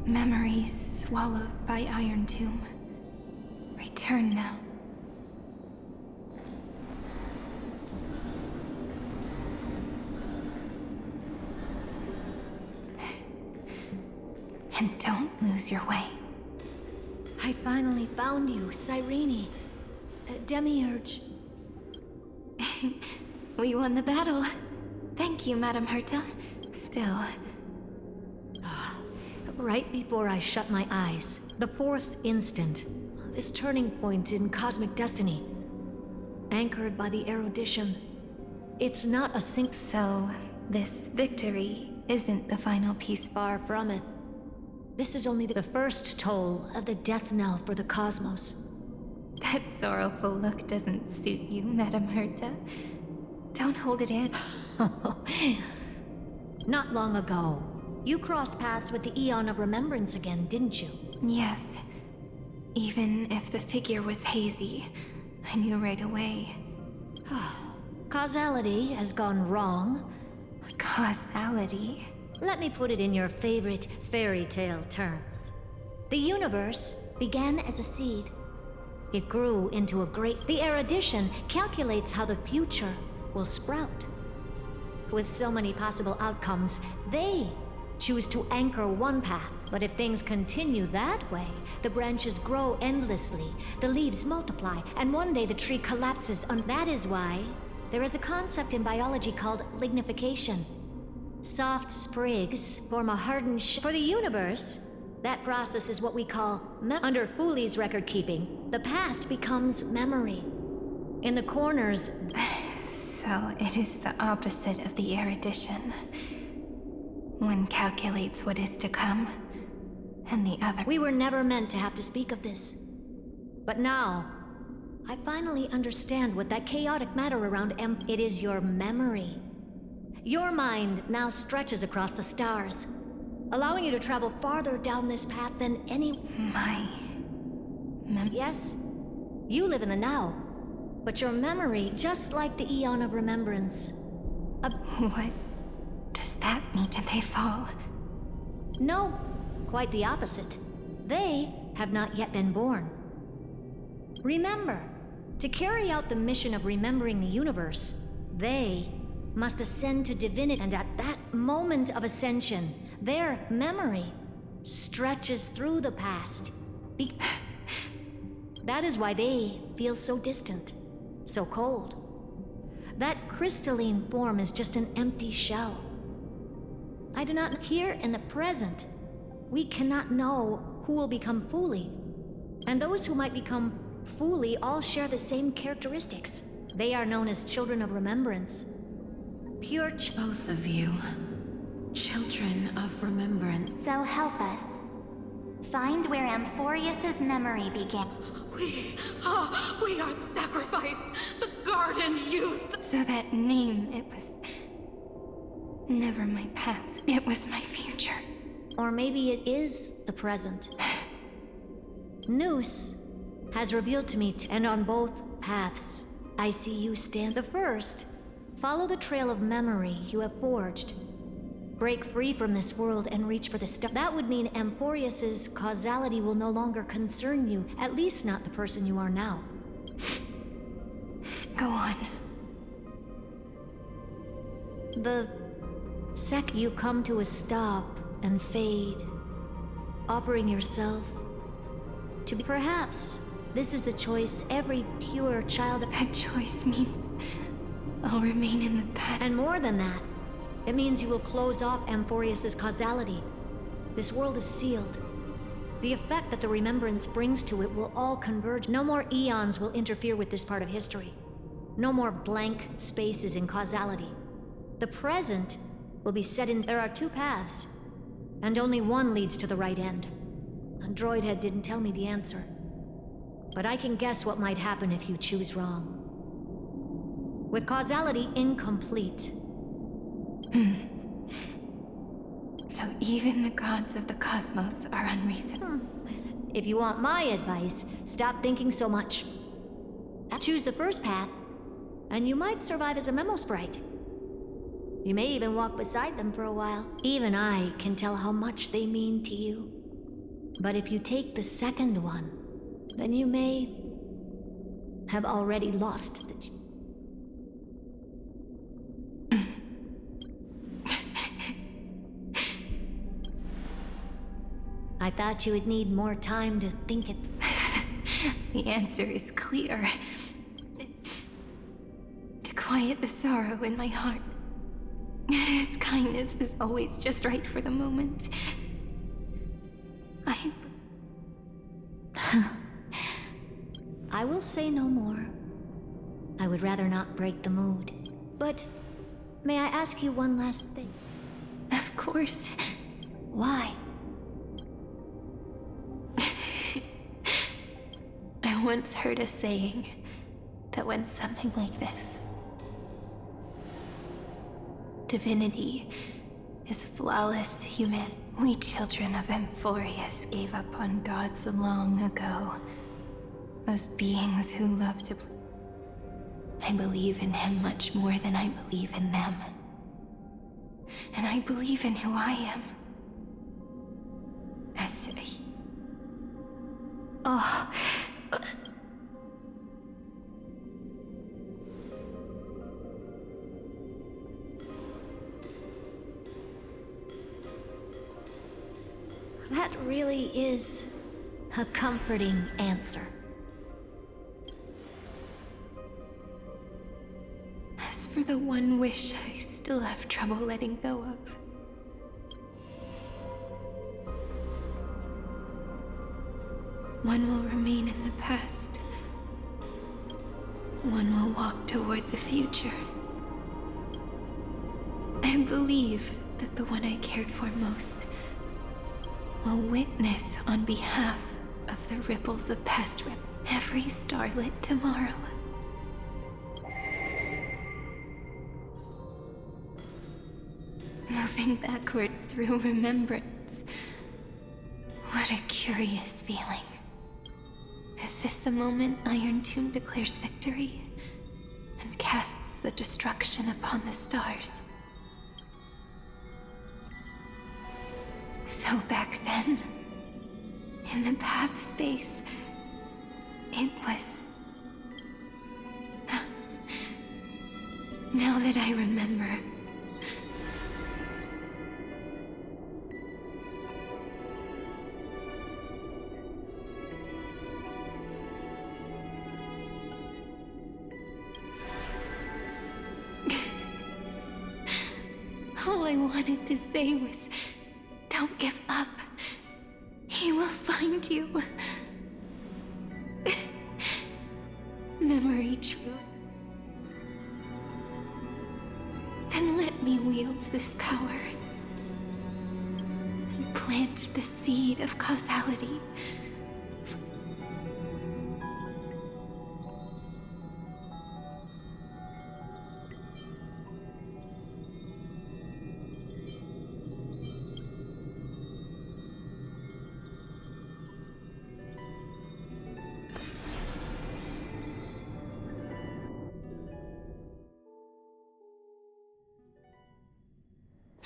Memories swallowed by Iron Tomb. Return now. And don't lose your way. I finally found you, Cyrene. Demiurge. We won the battle. Thank you, Madame Herta. Still... Right before I shut my eyes, the fourth instant, this turning point in cosmic destiny, anchored by the erudition. It's not a sink. So, this victory isn't the final piece. Far from it. This is only the first toll of the death knell for the cosmos. That sorrowful look doesn't suit you, Madame Herta. Don't hold it in. Not long ago, you crossed paths with the Eon of Remembrance again, didn't you? Yes. Even if the figure was hazy, I knew right away. Causality has gone wrong. Causality? Let me put it in your favorite fairy tale terms. The universe began as a seed. It grew into a great... The erudition calculates how the future will sprout. With so many possible outcomes, they choose to anchor one path. But if things continue that way, the branches grow endlessly, the leaves multiply, and one day the tree collapses. That is why there is a concept in biology called lignification. Soft sprigs form a hardened for the universe. That process is what we call under Fooley's record keeping. The past becomes memory. In the corners... So it is the opposite of the erudition. One calculates what is to come, and the other... We were never meant to have to speak of this. But now, I finally understand what that chaotic matter around It is your memory. Your mind now stretches across the stars, allowing you to travel farther down this path than any... Yes, you live in the now, but your memory, just like the Eon of Remembrance... What does that mean? Did they fall? No, quite the opposite. They have not yet been born. Remember, to carry out the mission of remembering the universe, they must ascend to divinity, and at that moment of ascension, their memory stretches through the past. That is why they feel so distant, so cold. That crystalline form is just an empty shell. I do not... Here in the present, we cannot know who will become Fooley. And those who might become Fooley all share the same characteristics. They are known as children of remembrance. Pure Both of you. Children of remembrance. So help us. Find where Ampheureus' memory began. We are the sacrifice. The garden used. So that name, it was... never my past. It was my future. Or maybe it is the present. Noose has revealed to me, and on both paths, I see you stand. The first, follow the trail of memory you have forged. Break free from this world and reach for the stuff. That would mean Ampheureus' causality will no longer concern you, at least not the person you are now. Go on. The second you come to a stop and fade, offering yourself to be... Perhaps this is the choice every pure child... That choice means I'll remain in the past. And more than that, it means you will close off Ampheureus' causality. This world is sealed. The effect that the remembrance brings to it will all converge. No more eons will interfere with this part of history. No more blank spaces in causality. The present will be set in... There are two paths, and only one leads to the right end. Droidhead didn't tell me the answer, but I can guess what might happen if you choose wrong. With causality incomplete... So even the gods of the cosmos are unreasonable. If you want my advice, stop thinking so much. Choose the first path, and you might survive as a memo sprite. You may even walk beside them for a while. Even I can tell how much they mean to you. But if you take the second one, then you may have already lost the... I thought you would need more time to think it... The answer is clear. To quiet the sorrow in my heart. His kindness is always just right for the moment. I will say no more. I would rather not break the mood. But may I ask you one last thing? Of course. Why? I once heard a saying that went something like this. Divinity is flawless human. We children of Ampheureus gave up on gods long ago. Those beings who love to... I believe in him much more than I believe in them. And I believe in who I am. As he... Oh... That really is a comforting answer. As for the one wish I still have trouble letting go of. One will remain in the past. One will walk toward the future. I believe that the one I cared for most will witness on behalf of the ripples of past every starlit tomorrow. Moving backwards through remembrance. What a curious feeling. Is this the moment Iron Tomb declares victory and casts the destruction upon the stars? So back then, in the path space, it was... Now that I remember... All I wanted to say was... Don't give up. He will find you. Memory true. Then let me wield this power and plant the seed of causality.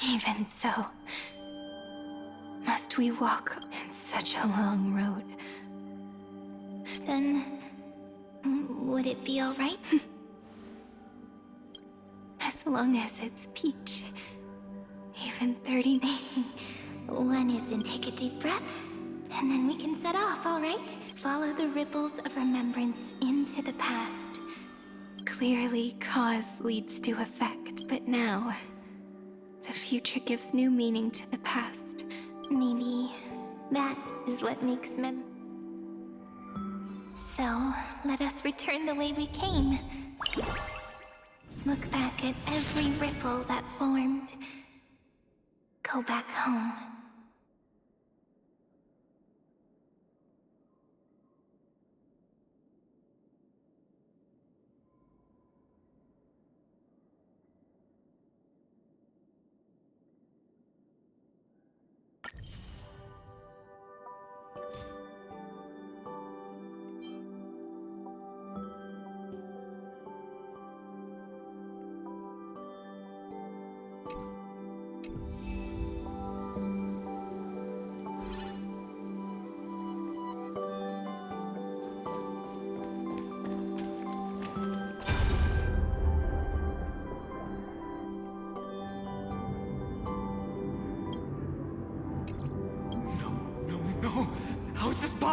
Even so, must we walk in such a long road? Then, would it be all right? As long as it's Peach. Even 30... One is in take a deep breath, and then we can set off, all right? Follow the ripples of remembrance into the past. Clearly, cause leads to effect, but now... the future gives new meaning to the past. Maybe that is what makes So, let us return the way we came. Look back at every ripple that formed. Go back home.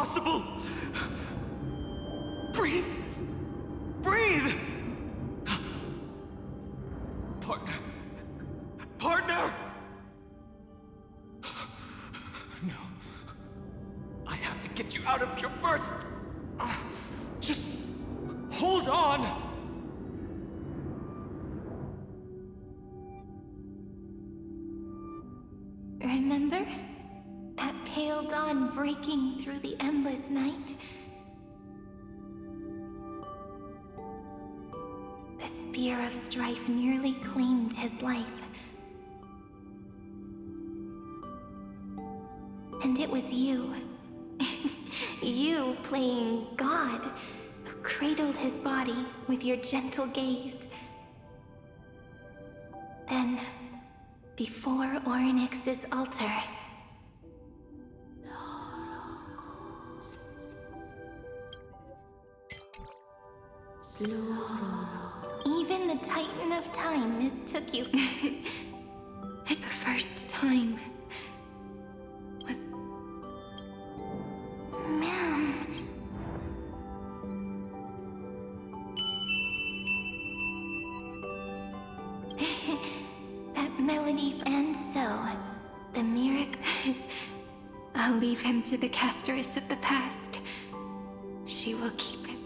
impossible! Breathe! Breathe! Partner! Partner! No. I have to get you out of here first! Just hold on! Remember? That pale dawn breaking through the endless night? The spear of strife nearly claimed his life. And it was you. You playing God, who cradled his body with your gentle gaze. Then, before Orynyx's altar, even the Titan of Time mistook you. The first time was... Ma'am. That melody, and so, the miracle... I'll leave him to the casteress of the past. She will keep him.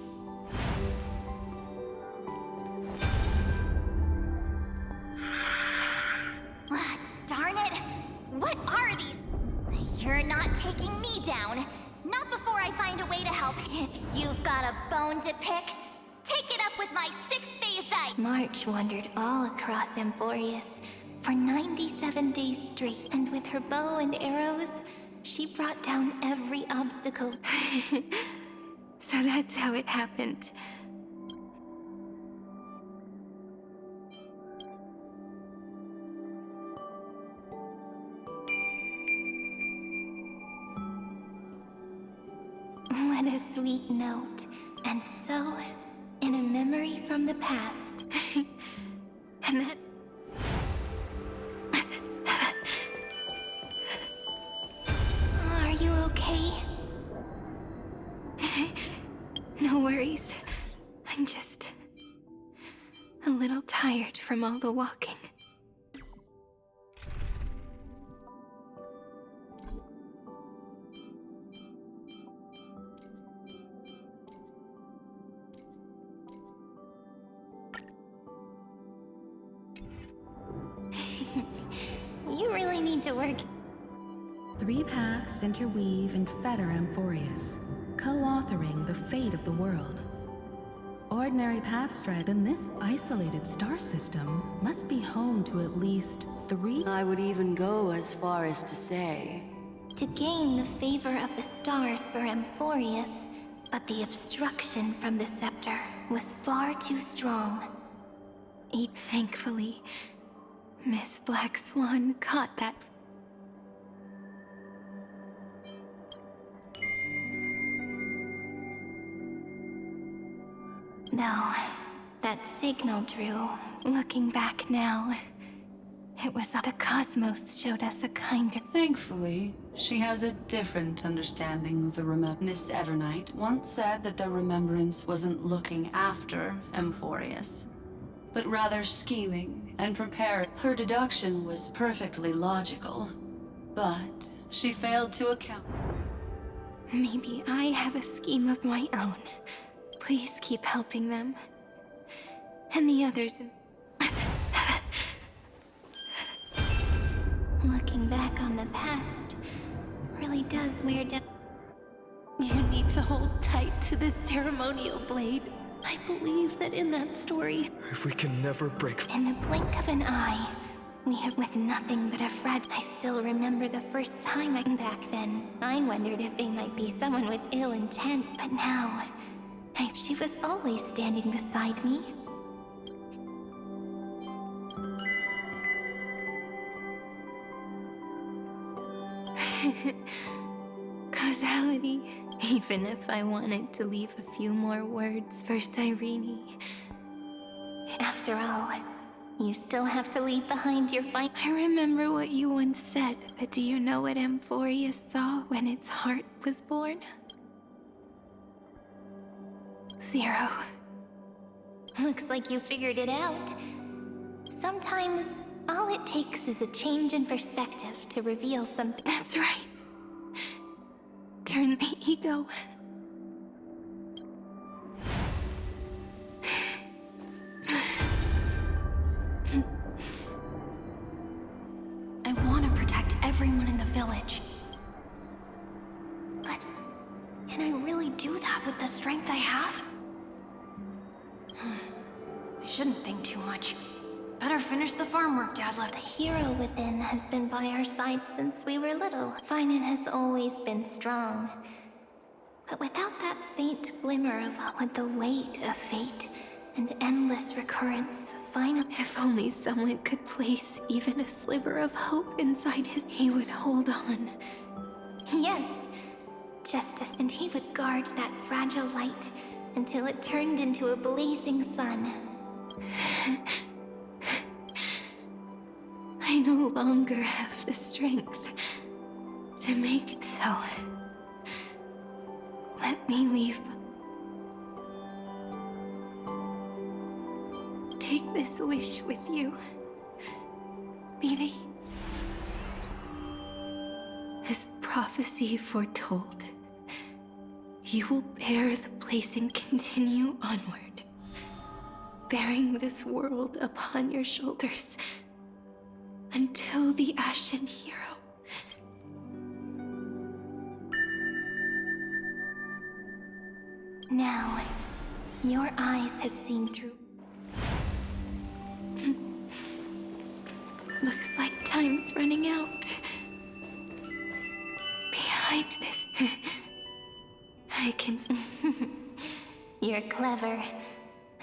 Darn it! What are these? You're not taking me down. Not before I find a way to help. If you've got a bone to pick, take it up with my six-phased eye. March wandered all across Ampheureus for 97 days straight, and with her bow and arrows, she brought down every obstacle. So that's how it happened. What a sweet note. And so, in a memory from the past. And that... Are you okay? No worries. I'm just... a little tired from all the walking. You really need to work. 3 paths interweave and fetter Ampheureus, co-authoring the fate of the world. Ordinary path stride in this isolated star system must be home to at least 3. I would even go as far as to say... To gain the favor of the stars for Ampheureus, but the obstruction from the scepter was far too strong. Thankfully, Miss Black Swan caught that. No, that signal drew. Looking back now, it was the cosmos showed us a kinder... Thankfully, she has a different understanding of the Miss Evernight once said that the remembrance wasn't looking after Ampheureus, but rather scheming and preparing. Her deduction was perfectly logical, but she failed to account. Maybe I have a scheme of my own. Please keep helping them. And the others... Looking back on the past really does wear down. You need to hold tight to this ceremonial blade. I believe that in that story... If we can never break... In the blink of an eye, we have with nothing but a I still remember the first time back then. I wondered if they might be someone with ill intent, but now... she was always standing beside me. Causality. Even if I wanted to leave a few more words for Cyrene. After all, you still have to leave behind your fight. I remember what you once said, but do you know what Ampheureus saw when its heart was born? Zero. Looks like you figured it out. Sometimes, all it takes is a change in perspective to reveal something. That's right. Turn the ego. I want to protect everyone in the village. But can I really do that with the strength I have? I shouldn't think too much. Better finish the farm work Dad left. The hero within has been by our side since we were little. Finan has always been strong. But without that faint glimmer of with the weight of fate and endless recurrence, If only someone could place even a sliver of hope inside he would hold on. Yes, justice, and he would guard that fragile light until it turned into a blazing sun. I no longer have the strength to make it so. Let me leave. Take this wish with you. Be the... As prophecy foretold, you will bear the place and continue onward, bearing this world upon your shoulders until the Ashen Hero. Now, your eyes have seen through. Looks like time's running out. Behind this, I can... You're clever.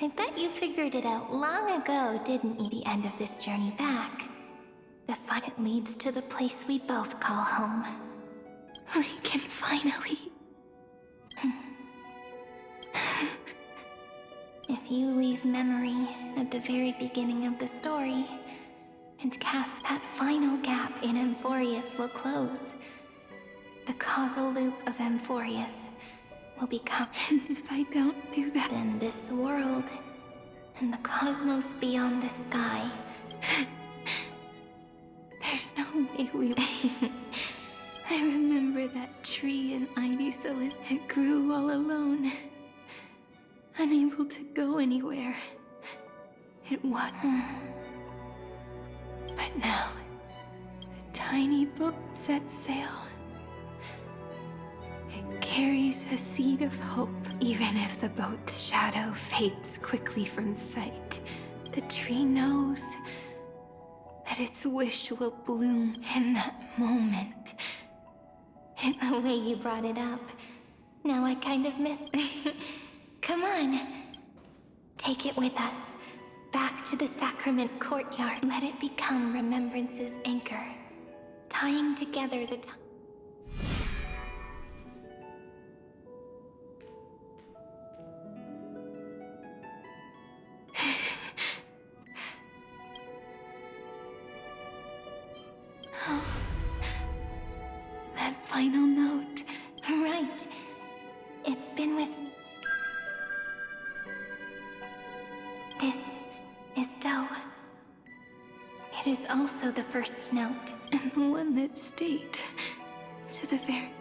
I bet you figured it out long ago, didn't you? The end of this journey back. The fun it leads to the place we both call home. We can finally... If you leave memory at the very beginning of the story, and cast that final gap in Ampheureus will close. The causal loop of Ampheureus will become... And if I don't do that... Then this world, and the cosmos beyond the sky... There's no way we... I remember that tree in Idisalis that grew all alone. Unable to go anywhere. It was... But now, a tiny boat sets sail. It carries a seed of hope. Even if the boat's shadow fades quickly from sight, the tree knows that its wish will bloom in that moment. And the way you brought it up, now I kind of miss... Come on. Take it with us. Back to the sacrament courtyard. Let it become remembrance's anchor, tying together the time. That final note. Right. It's been with me. This is Doe. It is also the first note. And the one that stayed to the very...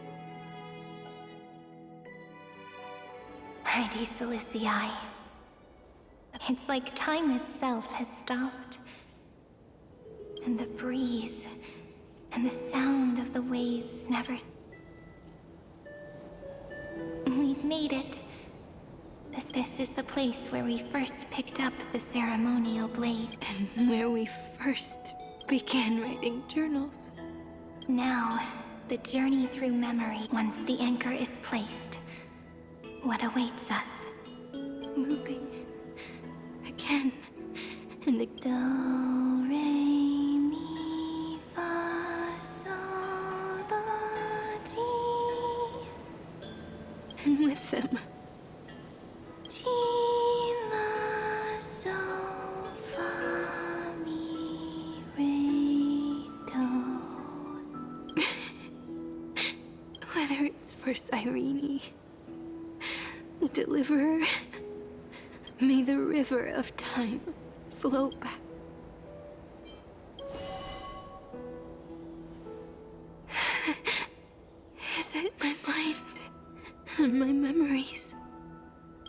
Heidi Silicii. It's like time itself has stopped. And the breeze and the sound of the waves never... We've made it. This is the place where we first picked up the ceremonial blade. And where we first began writing journals. Now, the journey through memory. Once the anchor is placed, what awaits us? Moving. Again. And again. Do, re, mi, fa, sol, la, ti. And with them, Ti, la, sol, fa, mi, re, do. whether it's for Cyrene, Deliverer, may the river of time flow back. Is it my mind and my memories?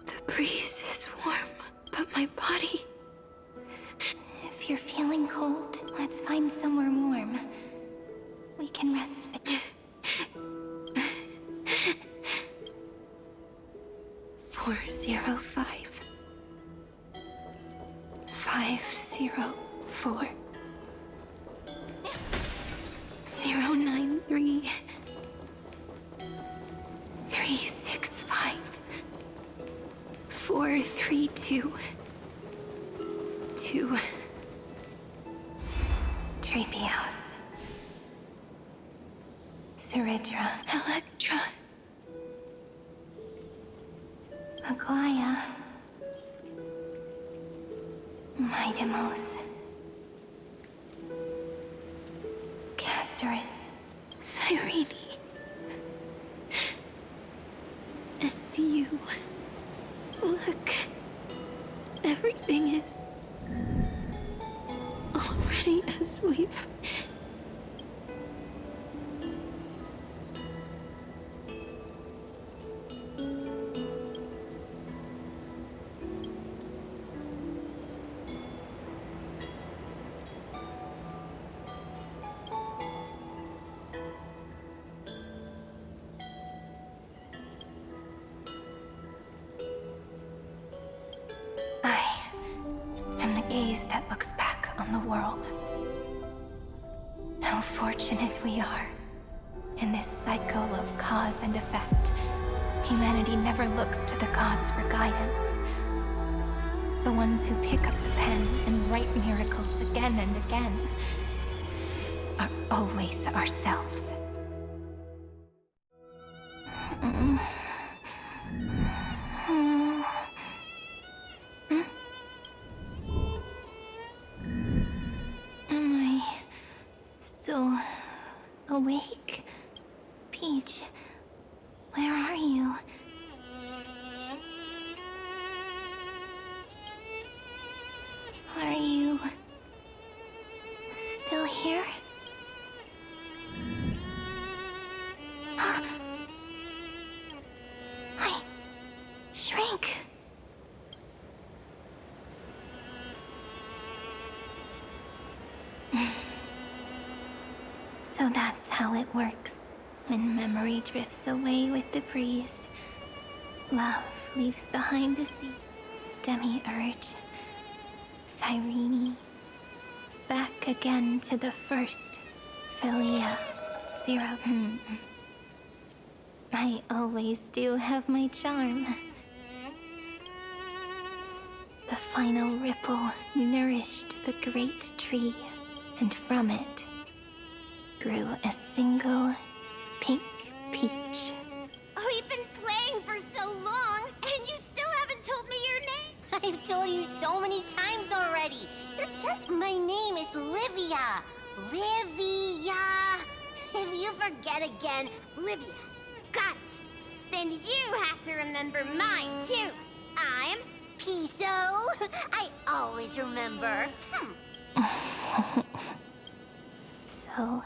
The breeze is warm, but my body... If you're feeling cold, let's find somewhere warm. We can rest there. 405 504 093 365 432 2 Treehouse. Ceridra. Electra. Aglaya. Midamos. Castorus. Cyrene. And you. Look. Everything is already as we've... I am the gaze that looks back on the world. How fortunate we are. In this cycle of cause and effect, humanity never looks to the gods for guidance. The ones who pick up the pen and write miracles again and again are always ourselves. Am I still awake? Peach, where are you? Are you still here? I shrank. So that's how it works. When memory drifts away with the breeze, love leaves behind a sea. Demiurge. Cyrene. Back again to the first. Philia. Zero. I always do have my charm. The final ripple nourished the great tree, and from it grew a single pink peach. We've been playing for so long, and you still haven't told me your name. I've told you so many times already. My name is Livia. Livia. If you forget again, Livia. Got it. Then you have to remember mine, too. I'm... Piso. I always remember. So...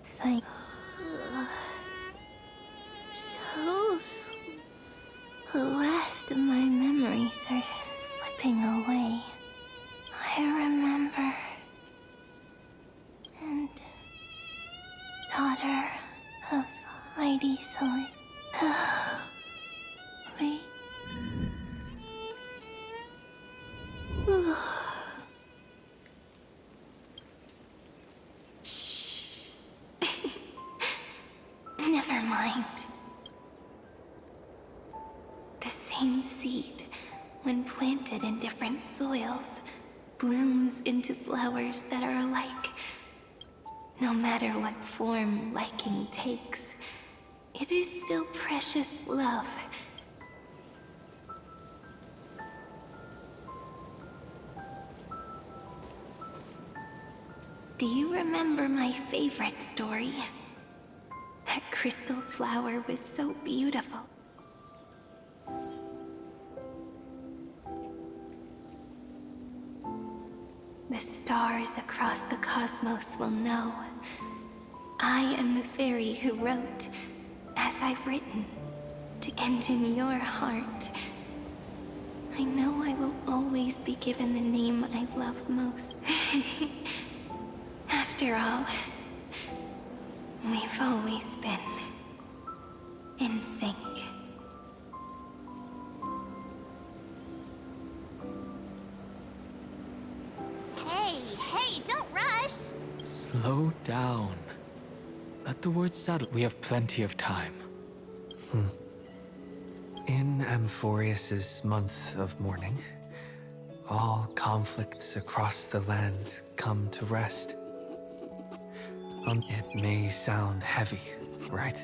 So... The last of my memories are slipping away. I remember... And... Daughter of Heidi Solis... We... Shh. Never mind. The same seed, when planted in different soils, blooms into flowers that are alike. No matter what form liking takes, it is still precious love. Do you remember my favorite story? That crystal flower was so beautiful. stars across the cosmos will know. I am the fairy who wrote, as I've written, to end in your heart. I know I will always be given the name I love most. After all, we've always been in sync. Hey, don't rush! Slow down. Let the words settle. We have plenty of time. In Ampheureus' month of mourning, all conflicts across the land come to rest. It may sound heavy, right?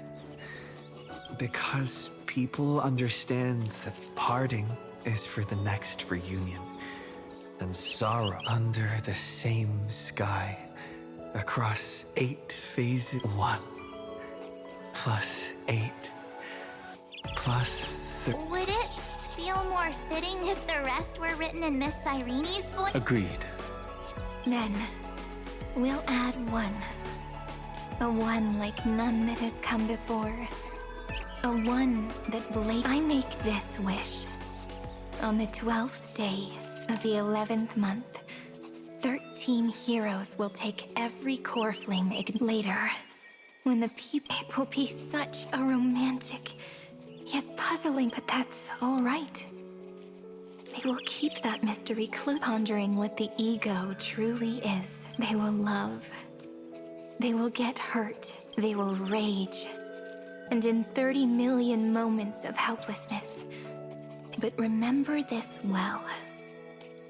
Because people understand that parting is for the next reunion, and sorrow under the same sky, across 8 phases. 1 plus 8 plus Would it feel more fitting if the rest were written in Miss Irene's voice? Agreed. Then, we'll add 1. A 1 like none that has come before. A 1 that I make this wish. On the 12th day of the 11th month, 13 heroes will take every core flame later. When the people, it will be such a romantic, yet puzzling, but that's all right. They will keep that mystery clue, pondering what the ego truly is. They will love. They will get hurt. They will rage. And in 30 million moments of helplessness. But remember this well.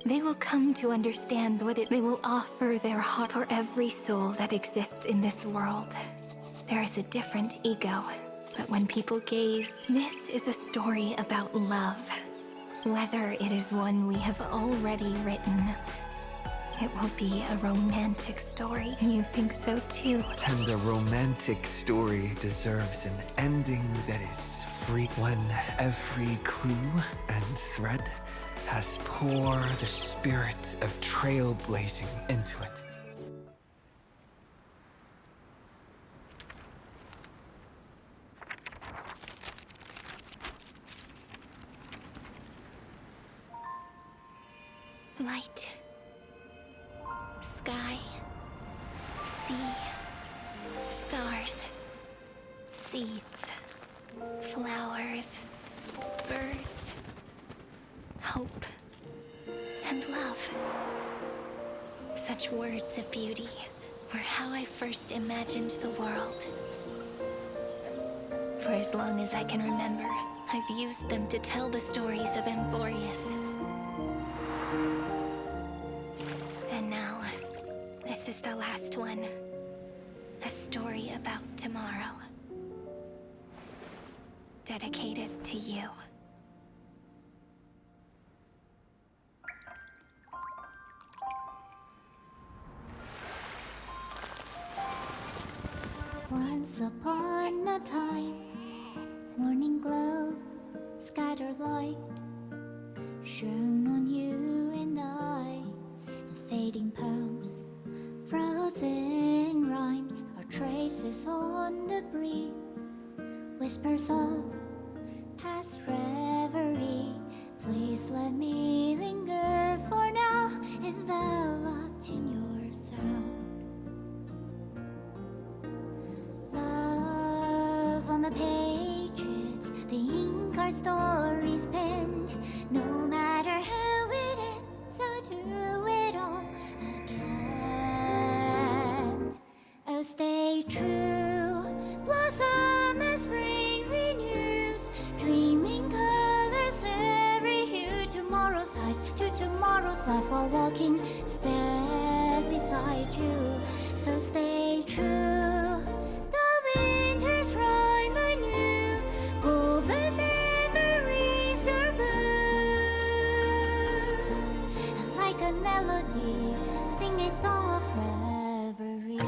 They will come to understand what they will offer their heart for every soul that exists in this world. There is a different ego. But when people gaze, this is a story about love. Whether it is one we have already written, it will be a romantic story. You think so too? And a romantic story deserves an ending that is free, when every clue and thread has poured the spirit of trailblazing into it. Light. Sky. Sea. Stars. Seeds. Flowers. Birds. Hope. And love. Such words of beauty were how I first imagined the world. For as long as I can remember, I've used them to tell the stories of Ampheureus. And now, this is the last one. A story about tomorrow. Dedicated to you. Once upon a time, morning glow, scattered light, shone on you and I. Fading poems, frozen rhymes, are traces on the breeze, whispers of past reverie. Please let me linger for now, enveloped in your sound. Love on the pages, the ink our stories penned. No matter how it ends, I'll do it all again. Oh, stay true, blossom as spring renews, dreaming colors every hue. Tomorrow's eyes to tomorrow's life, while walking step beside you. So stay true. The winter's rhyme anew, woven memories are blue. And like a melody, sing a song of reverie.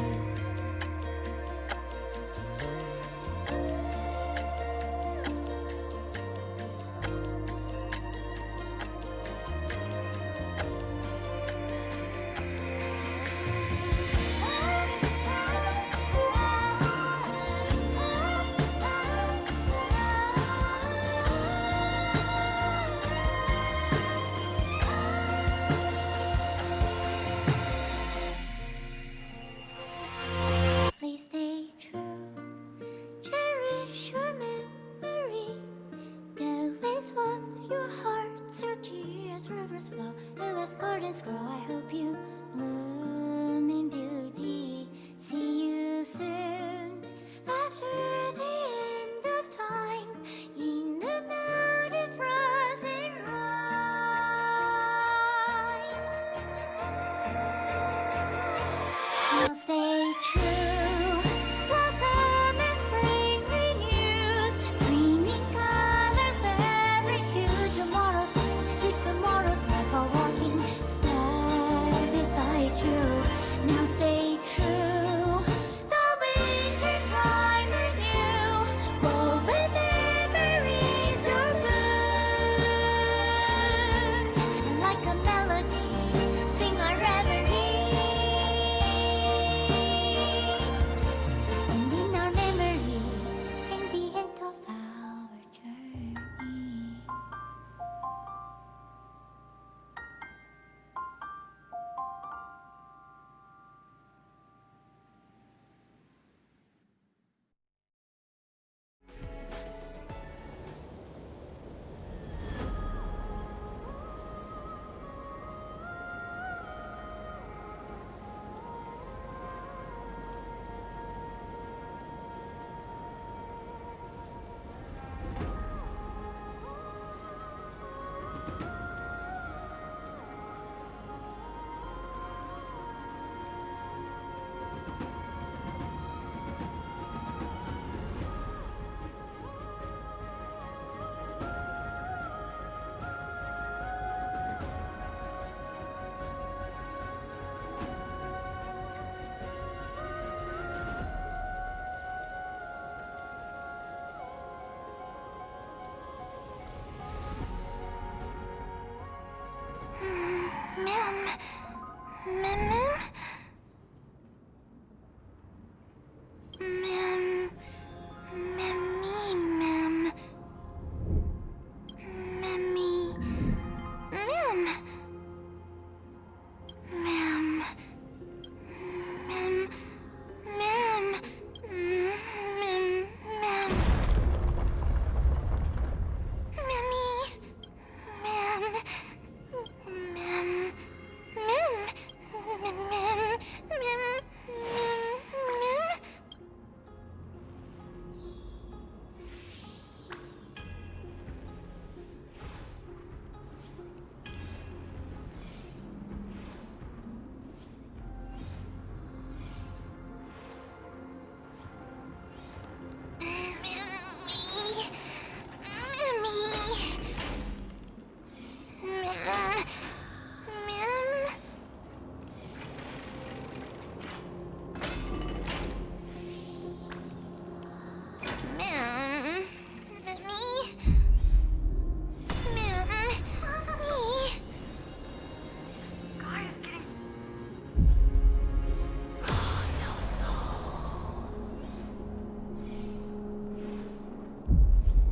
true. Blossom and spring renews, bringing colors every hue. Tomorrow's life, tomorrow's life, a walking step beside you. Now stay true. The winter's rhyme with you, woven memories are good. And like a melody, sing our reverie. And in our memory, in the end of our journey.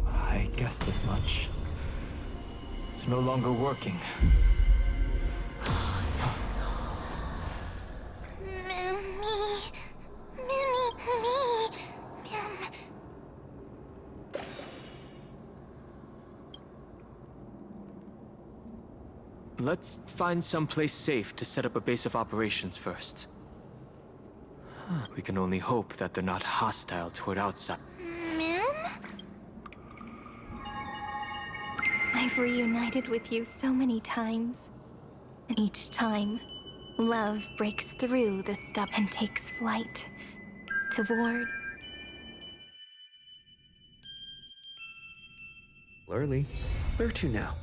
I guessed as much. It's no longer working. Let's find someplace safe to set up a base of operations first. We can only hope that they're not hostile toward outside. I've reunited with you so many times. And each time, love breaks through the stub and takes flight toward... Early. Where to now?